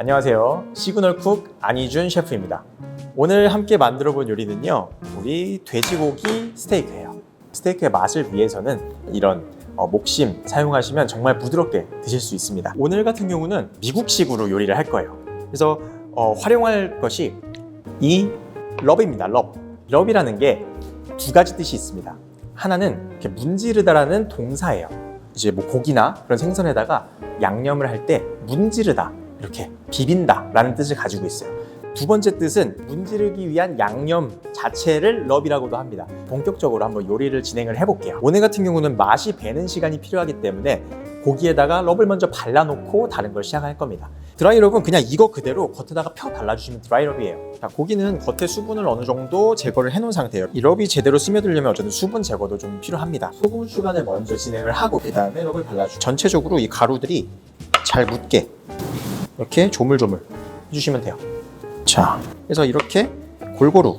안녕하세요. 시그널쿡 안희준 셰프입니다. 오늘 함께 만들어 볼 요리는요, 우리 돼지고기 스테이크예요. 스테이크의 맛을 위해서는 이런 목심 사용하시면 정말 부드럽게 드실 수 있습니다. 오늘 같은 경우는 미국식으로 요리를 할 거예요. 그래서 활용할 것이 이 럽입니다. 럽이라는 게 두 가지 뜻이 있습니다. 하나는 이렇게 문지르다라는 동사예요. 이제 뭐 고기나 그런 생선에다가 양념을 할 때 문지르다, 이렇게 비빈다 라는 뜻을 가지고 있어요. 두 번째 뜻은 문지르기 위한 양념 자체를 럽이라고도 합니다. 본격적으로 한번 요리를 진행을 해볼게요. 오늘 같은 경우는 맛이 배는 시간이 필요하기 때문에 고기에다가 럽을 먼저 발라놓고 다른 걸 시작할 겁니다. 드라이 럽은 그냥 이거 그대로 겉에다가 펴 발라주시면 드라이 럽이에요. 자, 고기는 겉에 수분을 어느 정도 제거를 해놓은 상태예요. 이 럽이 제대로 스며들려면 어쨌든 수분 제거도 좀 필요합니다. 소금 추가를 먼저 진행을 하고 그 다음에 럽을 발라주고, 전체적으로 이 가루들이 잘 묻게 이렇게 조물조물 해주시면 돼요. 자, 그래서 이렇게 골고루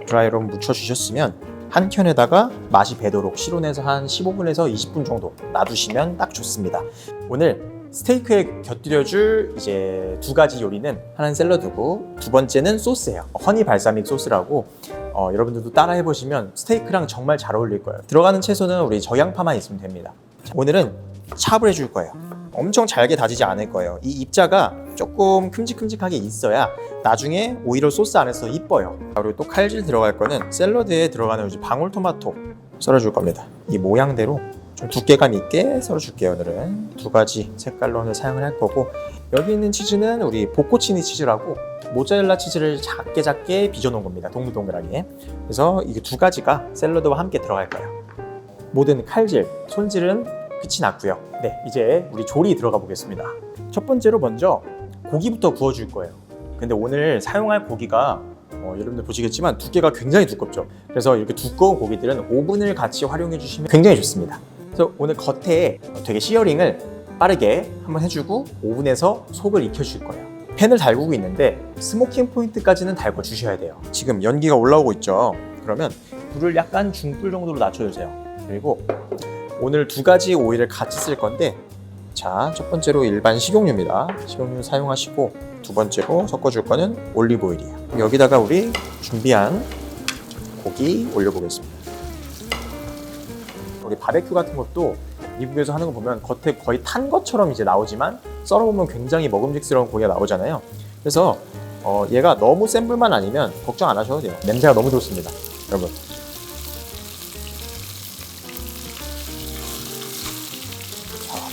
드라이로 묻혀주셨으면 한 켠에다가 맛이 배도록 실온에서 한 15분에서 20분 정도 놔두시면 딱 좋습니다. 오늘 스테이크에 곁들여줄 이제 두 가지 요리는, 하나는 샐러드고 두 번째는 소스예요. 허니 발사믹 소스라고 여러분들도 따라 해보시면 스테이크랑 정말 잘 어울릴 거예요. 들어가는 채소는 우리 저양파만 있으면 됩니다. 자, 오늘은 찹을 해줄 거예요. 엄청 잘게 다지지 않을 거예요. 이 입자가 조금 큼직큼직하게 있어야 나중에 오히려 소스 안에서 이뻐요. 그리고 또 칼질 들어갈 거는 샐러드에 들어가는 방울토마토 썰어줄 겁니다. 이 모양대로 좀 두께감 있게 썰어줄게요. 오늘은 두 가지 색깔로 오늘 사용을 할 거고, 여기 있는 치즈는 우리 보코치니 치즈라고 모짜렐라 치즈를 작게 빚어놓은 겁니다. 동글동글하게. 그래서 이 두 가지가 샐러드와 함께 들어갈 거예요. 모든 칼질, 손질은 끝이 났고요. 네, 이제 우리 조리 들어가 보겠습니다. 첫 번째로 먼저 고기부터 구워줄 거예요. 근데 오늘 사용할 고기가 여러분들 보시겠지만 두께가 굉장히 두껍죠. 그래서 이렇게 두꺼운 고기들은 오븐을 같이 활용해 주시면 굉장히 좋습니다. 그래서 오늘 겉에 되게 시어링을 빠르게 한번 해주고 오븐에서 속을 익혀줄 거예요. 팬을 달구고 있는데 스모킹 포인트까지는 달궈 주셔야 돼요. 지금 연기가 올라오고 있죠. 그러면 불을 약간 중불 정도로 낮춰주세요. 그리고 오늘 두 가지 오일을 같이 쓸 건데, 자, 첫 번째로 일반 식용유입니다. 식용유 사용하시고, 두 번째로 섞어줄 거는 올리브 오일이에요. 여기다가 우리 준비한 고기 올려보겠습니다. 우리 바베큐 같은 것도 미국에서 하는 거 보면 겉에 거의 탄 것처럼 이제 나오지만 썰어보면 굉장히 먹음직스러운 고기가 나오잖아요. 그래서 얘가 너무 센 불만 아니면 걱정 안 하셔도 돼요. 냄새가 너무 좋습니다, 여러분.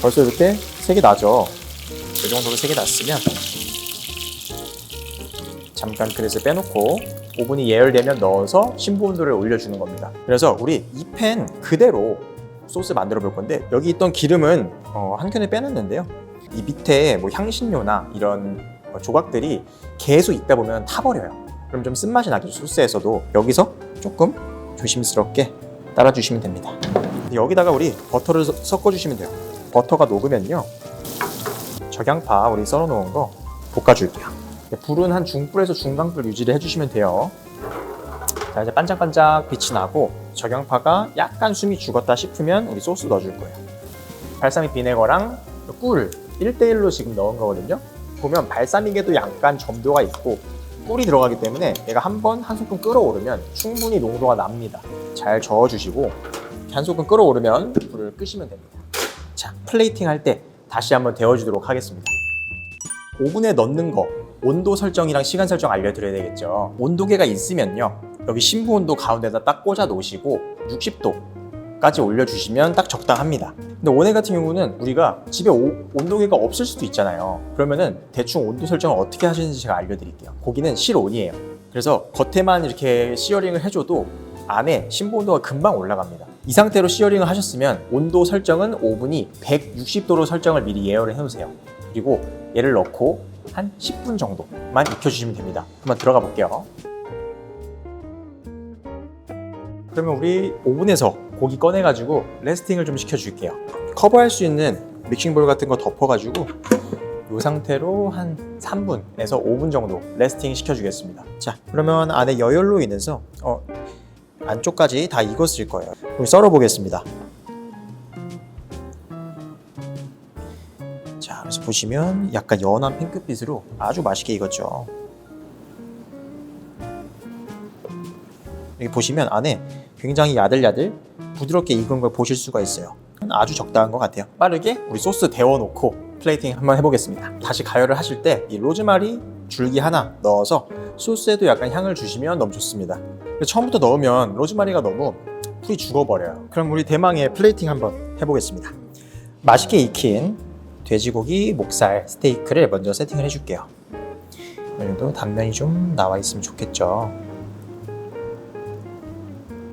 벌써 이렇게 색이 나죠. 이 정도로 색이 났으면 잠깐 그릇에 빼놓고 오븐이 예열되면 넣어서 심부 온도를 올려주는 겁니다. 그래서 우리 이 팬 그대로 소스 만들어 볼 건데, 여기 있던 기름은 한 켠에 빼놨는데요. 이 밑에 뭐 향신료나 이런 조각들이 계속 있다 보면 타버려요. 그럼 좀 쓴맛이 나겠죠, 소스에서도. 여기서 조금 조심스럽게 따라주시면 됩니다. 여기다가 우리 버터를 섞어주시면 돼요. 버터가 녹으면요, 적양파 우리 썰어놓은 거 볶아줄게요. 불은 한 중불에서 중강불 유지를 해주시면 돼요. 자, 이제 반짝반짝 빛이 나고 적양파가 약간 숨이 죽었다 싶으면 우리 소스 넣어줄 거예요. 발사믹 비네거랑 꿀 1:1로 지금 넣은 거거든요. 보면 발사믹에도 약간 점도가 있고 꿀이 들어가기 때문에 얘가 한 소끔 끓어오르면 충분히 농도가 납니다. 잘 저어주시고 한 소끔 끓어오르면 불을 끄시면 됩니다. 자, 플레이팅 할 때 다시 한번 데워주도록 하겠습니다. 오븐에 넣는 거 온도 설정이랑 시간 설정 알려드려야 되겠죠. 온도계가 있으면요, 여기 심부 온도 가운데다 딱 꽂아 놓으시고 60도까지 올려주시면 딱 적당합니다. 근데 오늘 같은 경우는 우리가 집에 온도계가 없을 수도 있잖아요. 그러면은 대충 온도 설정을 어떻게 하시는지 제가 알려드릴게요. 고기는 실온이에요. 그래서 겉에만 이렇게 시어링을 해줘도 안에 심부 온도가 금방 올라갑니다. 이 상태로 시어링을 하셨으면 온도 설정은 오븐이 160도로 설정을 미리 예열을 해놓으세요. 그리고 얘를 넣고 한 10분 정도만 익혀주시면 됩니다. 한번 들어가 볼게요. 그러면 우리 오븐에서 고기 꺼내가지고 레스팅을 좀 시켜줄게요. 커버할 수 있는 믹싱볼 같은 거 덮어가지고 이 상태로 한 3분에서 5분 정도 레스팅 시켜주겠습니다. 자, 그러면 안에 여열로 인해서 안쪽까지 다 익었을 거예요. 그럼 썰어 보겠습니다. 자, 그래서 보시면 약간 연한 핑크빛으로 아주 맛있게 익었죠. 여기 보시면 안에 굉장히 야들야들 부드럽게 익은 걸 보실 수가 있어요. 아주 적당한 것 같아요. 빠르게 우리 소스 데워놓고 플레이팅 한번 해보겠습니다. 다시 가열을 하실 때 이 로즈마리 줄기 하나 넣어서 소스에도 약간 향을 주시면 너무 좋습니다. 처음부터 넣으면 로즈마리가 너무 풀이 죽어버려요. 그럼 우리 대망의 플레이팅 한번 해보겠습니다. 맛있게 익힌 돼지고기 목살 스테이크를 먼저 세팅을 해줄게요. 오늘도 단면이 좀 나와 있으면 좋겠죠.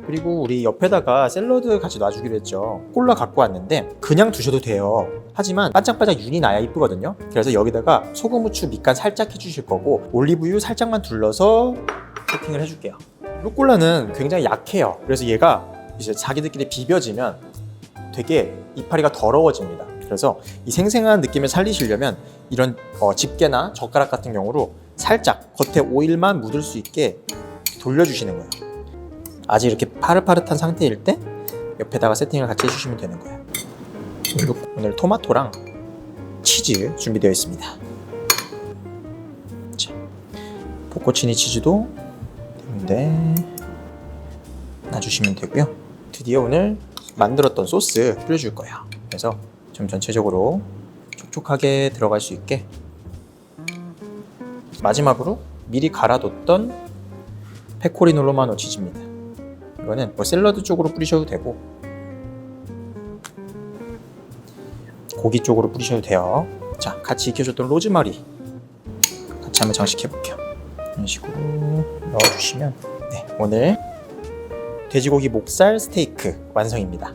그리고 우리 옆에다가 샐러드 같이 놔주기로 했죠. 콜라 갖고 왔는데 그냥 두셔도 돼요. 하지만 반짝반짝 윤이 나야 이쁘거든요. 그래서 여기다가 소금, 후추, 밑간 살짝 해주실 거고 올리브유 살짝만 둘러서 세팅을 해줄게요. 루꼴라는 굉장히 약해요. 그래서 얘가 이제 자기들끼리 비벼지면 되게 이파리가 더러워집니다. 그래서 이 생생한 느낌을 살리시려면 이런 집게나 젓가락 같은 경우로 살짝 겉에 오일만 묻을 수 있게 돌려주시는 거예요. 아직 이렇게 파릇파릇한 상태일 때 옆에다가 세팅을 같이 해주시면 되는 거예요. 그리고 오늘 토마토랑 치즈 준비되어 있습니다. 자, 포코치니 치즈도 있는데 놔주시면 되고요. 드디어 오늘 만들었던 소스 뿌려줄 거예요. 그래서 좀 전체적으로 촉촉하게 들어갈 수 있게 마지막으로 미리 갈아뒀던 페코리노 로마노 치즈입니다. 이거는 뭐 샐러드 쪽으로 뿌리셔도 되고 고기 쪽으로 뿌리셔도 돼요. 자, 같이 익혀줬던 로즈마리 같이 한번 장식해 볼게요. 이런 식으로 넣어주시면 네, 오늘 돼지고기 목살 스테이크 완성입니다.